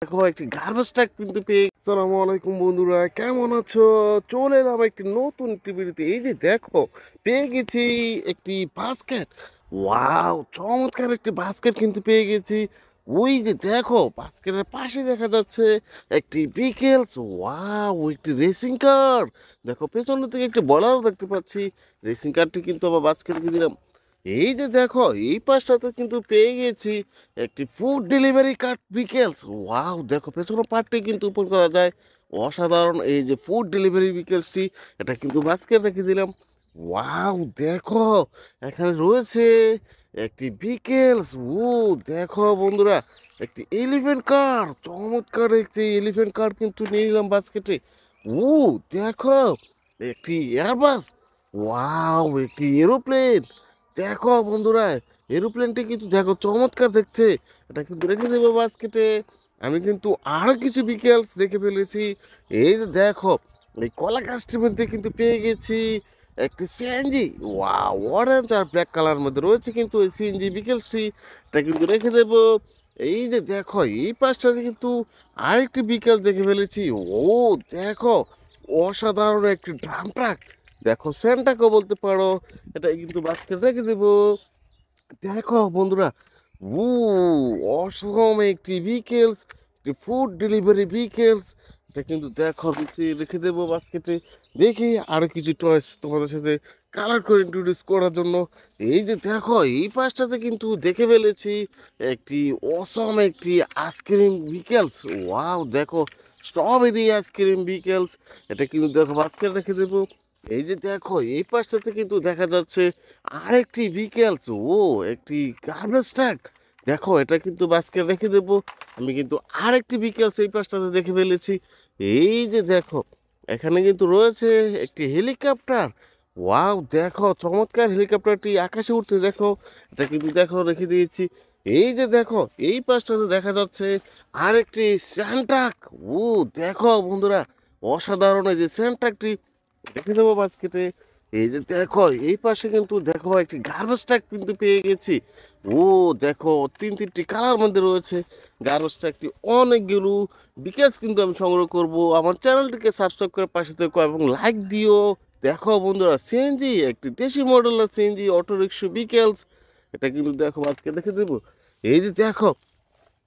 দেখো একটি garbage truck কিন্তু পেয়ে আসসালামু আলাইকুম বন্ধুরা, কেমন আছো? চলে এলাম একটি নতুন টিভিতে। এই যে দেখো, পেয়ে গেছি একটি বাস্কেট। ওয়াও, চমৎকার একটি বাস্কেট কিন্তু পেয়ে গেছি। ওই যে দেখো, বাস্কেটের পাশে দেখা যাচ্ছে একটি বিকেলস। ওয়াও, একটি রেসিং কার। দেখো পেছন থেকে একটি বলারও দেখতে পাচ্ছি। রেসিং কারটি কিন্তু আমার বাস্কেটকে দিলাম। এই যে দেখো, এই পাশটাতে কিন্তু পেয়ে গেছি একটি ফুড ডেলিভারি কার্ট বিকেলস। ওয়াও, দেখো পেছনের পার্টটি কিন্তু ওপেন করা যায়। অসাধারণ এই যে ফুড ডেলিভারি বিকেলসটি, এটা কিন্তু বাস্কেট রেখে দিলাম। ওয়াও, দেখো এখানে রয়েছে একটি বিকেলস। ও দেখো বন্ধুরা, একটি এলিফ্যান্ট কার, চমৎকার একটি এলিফ্যান্ট কার কিন্তু নিয়ে নিলাম বাস্কেটে। ও দেখো, একটি এয়ারবাস। ওয়াও, একটি এরোপ্লেন। দেখো বন্ধুরা, এরোপ্লেনটি কিন্তু দেখো চমৎকার দেখতে। এটা কিন্তু রেখে দেবো বাস্কেটে। আমি কিন্তু আরো কিছু বিকেলস দেখে ফেলেছি। এই যে দেখো, এই কলা গাছটির মধ্যে কিন্তু পেয়ে গেছি একটি সিএনজি। ওয়াও, অরেঞ্জ আর ব্ল্যাক কালার মধ্যে রয়েছে কিন্তু এই সিএনজি বিকেলসটি। এটা কিন্তু রেখে দেবো। এই যে দেখো, এই পাশটাতে কিন্তু আরেকটি বিকেল দেখে ফেলেছি। ও দেখো, অসাধারণ একটি ড্রাম ট্রাক। দেখো সেন্টাকেও বলতে পারো। এটা কিন্তু বাস্কেট রেখে দেবো। দেখো বন্ধুরা, উ অসম একটি ভিকেলস, একটি ফুড ডেলিভারি ভিকেলস। এটা কিন্তু দেখো রেখে দেবো বাস্কেটে। দেখি আরো কিছু টয়েস তোমাদের সাথে কালার করে ইন্ট্রোডিউস করার জন্য। এই যে দেখো, এই পাশটাতে কিন্তু দেখে ফেলেছি একটি অসম একটি আইসক্রিম ভিকেলস। ওয়াও, দেখো স্ট্রবেরি আইসক্রিম ভিকেলস। এটা কিন্তু দেখো বাস্কেট রেখে দেবো। এই যে দেখো, এই পাশটাতে কিন্তু দেখা যাচ্ছে আরেকটি বিকেলস। ও একটি গার্বেজ ট্রাক। দেখো এটা কিন্তু বাস্কেট রেখে দেবো। আমি কিন্তু আরেকটি বিকেলস এই পাশটাতে দেখে ফেলেছি। এই যে দেখো, এখানে কিন্তু রয়েছে একটি হেলিকপ্টার। ওয়াও, দেখো চমৎকার হেলিকপ্টারটি আকাশে উঠতে দেখো। এটা কিন্তু দেখো রেখে দিয়েছি। এই যে দেখো, এই পাশটাতে দেখা যাচ্ছে আরেকটি স্যান্ট্রাক। ও দেখো বন্ধুরা, অসাধারণ এই যে স্যান্ট্রাকটি রেখে দেবো বাস্কেটে। এই যে দেখো, এই পাশে কিন্তু দেখো একটি গার্বেজ ট্রাক কিন্তু পেয়ে গেছি। ও দেখো, তিনটি কালার মধ্যে রয়েছে গার্বেজ ট্রাকটি। অনেকগুলো বিকেলস কিন্তু আমি সংগ্রহ করব। আমার চ্যানেলটিকে সাবস্ক্রাইব করে পাশে থেকো এবং লাইক দিও। দেখো বন্ধুরা, সিএনজি একটি দেশি মডেলের সিএনজি অটো রিক্সা বিকেলস। এটা কিন্তু দেখো আজকে দেখে দেবো। এই যে দেখো,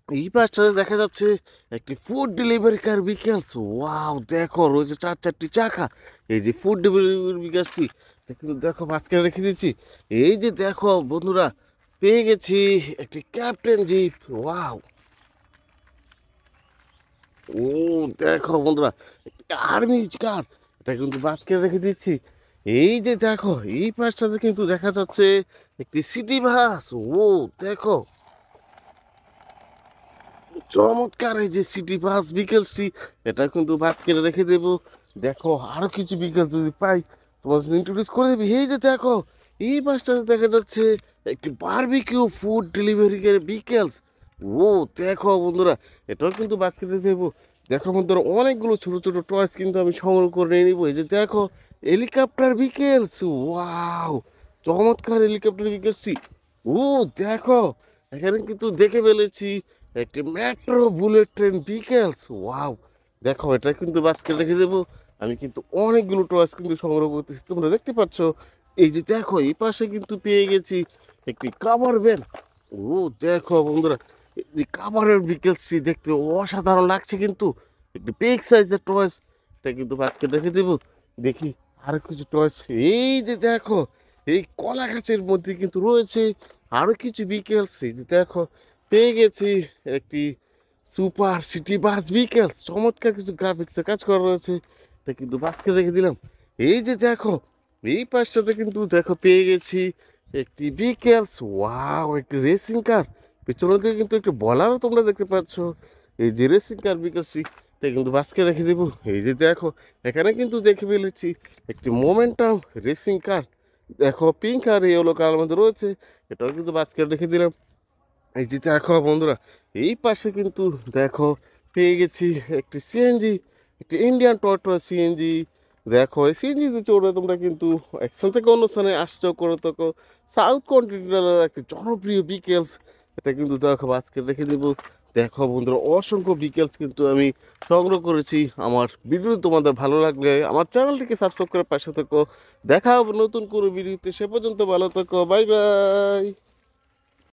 এই পাশটাতে দেখা যাচ্ছে একটি ফুড ডেলিভারি কার বিকেলস। ওয়াও, দেখো রয়েছে চারটি চাকা। এই যে ফুড ডেলিভারি বিকেলসটি, এটা কিন্তু দেখো মাঝখানে রেখে দিয়েছি। এই যে দেখো বন্ধুরা, পেয়ে গেছি একটি ক্যাপ্টেন জিপ। ওয়াও, ও দেখো বন্ধুরা, একটি আর্মি কার। এটা কিন্তু মাঝখানে রেখে দিচ্ছি। এই যে দেখো, এই পাশটাতে কিন্তু দেখা যাচ্ছে একটি সিটি বাস। ও দেখো, চমৎকার এই যে সিটি বাস বিকেলসটি, এটা কিন্তু বাদ করে রেখে দেবো। দেখো আরো কিছু বিকেল যদি পাই তোমার সাথে ইন্ট্রোডিউস করে দেবে। এই যে দেখো, এই বাসটাতে দেখা যাচ্ছে একটি বারবিকিউ ফুড ডেলিভারি বিকেলস। ও দেখো বন্ধুরা, এটাও কিন্তু বাস্কেটে দেবো। দেখো বন্ধুরা, অনেকগুলো ছোট ছোট টয়েস কিন্তু আমি সংগ্রহ করে নিয়ে নিবো। এই যে দেখো, হেলিকপ্টার বিকেলস। ওয়াও, চমৎকার হেলিকপ্টার বিকেলসটি। ও দেখো, এখানে কিন্তু দেখে ফেলেছি একটি মেট্রো বুলেট ট্রেন বিকেলস। ওয়াও, দেখো এটা কিন্তু বাস্কেট রেখে দেবো। আমি কিন্তু অনেকগুলো টয়েস কিন্তু সংগ্রহ করতেছি, তোমরা দেখতে পাচ্ছ। এই যে দেখো, এই পাশে কিন্তু পেয়ে গেছি একটি কাভার ভ্যান। ও দেখো বন্ধুরা, এই যে কাভারের বিকেলসটি দেখতে অসাধারণ লাগছে কিন্তু। একটি বিগ সাইজের টয়েস, এটা কিন্তু বাস্কেট রেখে দেবো। দেখি আর কিছু টয়েস। এই যে দেখো, এই কলা গাছের মধ্যে কিন্তু রয়েছে আরো কিছু বিকেলস। এই যে দেখো, পেয়ে গেছি একটি সুপার সিটি বাস বিকেলস। চমৎকার কিছু গ্রাফিক্সের কাজ করা রয়েছে। এটা কিন্তু বাস্কেট রেখে দিলাম। এই যে দেখো, এই পাশটাতে কিন্তু দেখো পেয়ে গেছি একটি বিকেলস। ওয়াও, একটি রেসিং কার। পেছনের দিকে কিন্তু একটি বলারও তোমরা দেখতে পাচ্ছ। এই যে রেসিং কার বিকেলসটি, এটা কিন্তু বাস্কেট রেখে দেবো। এই যে দেখো, এখানে কিন্তু দেখে ফেলেছি একটি মোমেন্টাম রেসিং কার। দেখো পিঙ্ক আর ইয়েলো কালার মধ্যে রয়েছে। এটাও কিন্তু বাস্কেট রেখে দিলাম। এই যে দেখো বন্ধুরা, এই পাশে কিন্তু দেখো পেয়ে গেছি একটি সিএনজি, একটি ইন্ডিয়ান টয়টা সিএনজি। দেখো এই সিএনজিতে চড়ে তোমরা কিন্তু এক স্থান থেকে অন্য স্থানে আসছো করে থাকো। সাউথ কন্টিনেন্টালের একটি জনপ্রিয় বিকেলস। এটা কিন্তু দেখো বাস্কেট রেখে দেবো। দেখো বন্ধুরা, অসংখ্য বিকেলস কিন্তু আমি সংগ্রহ করেছি। আমার ভিডিও তোমাদের ভালো লাগলে আমার চ্যানেলটিকে সাবস্ক্রাইব করে পাশে থেকো। দেখা হবে নতুন কোনো ভিডিওতে, সে পর্যন্ত ভালো থেকো, বাই বাই।